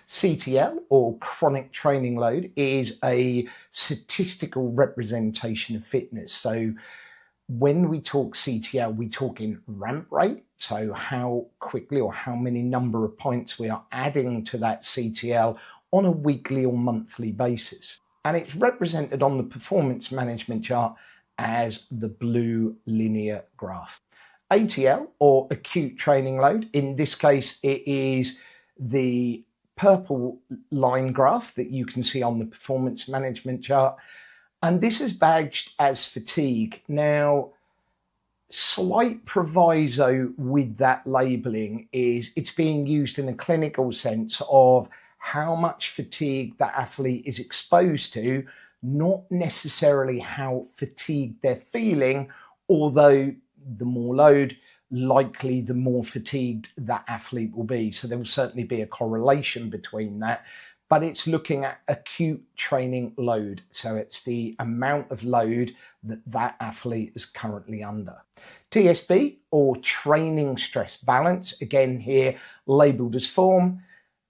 CTL, or chronic training load, is a statistical representation of fitness. So when we talk CTL, we talk in ramp rate, so how quickly or how many number of points we are adding to that CTL on a weekly or monthly basis. And it's represented on the performance management chart as the blue linear graph. ATL, or acute training load, in this case it is the purple line graph that you can see on the performance management chart, and this is badged as fatigue. Now, slight proviso with that labeling is it's being used in a clinical sense of how much fatigue the athlete is exposed to, not necessarily how fatigued they're feeling, although the more load, likely the more fatigued that athlete will be. So there will certainly be a correlation between that, but it's looking at acute training load. So it's the amount of load that that athlete is currently under. TSB, or training stress balance, again here labeled as form,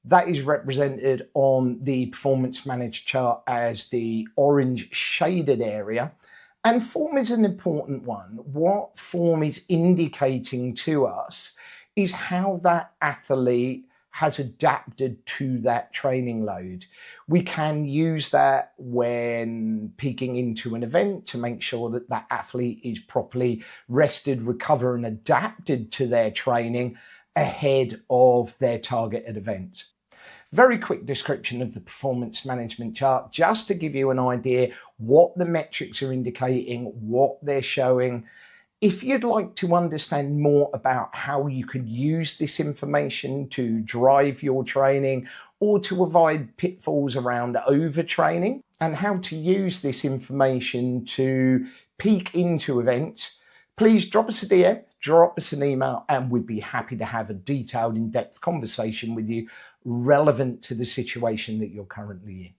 that is represented on the performance managed chart as the orange shaded area. And form is an important one. What form is indicating to us is how that athlete has adapted to that training load. We can use that when peaking into an event to make sure that that athlete is properly rested, recovered, and adapted to their training ahead of their targeted event. Very quick description of the performance management chart, just to give you an idea what the metrics are indicating, what they're showing. If you'd like to understand more about how you could use this information to drive your training or to avoid pitfalls around overtraining, and how to use this information to peak into events, please drop us a DM, drop us an email, and we'd be happy to have a detailed, in-depth conversation with you relevant to the situation that you're currently in.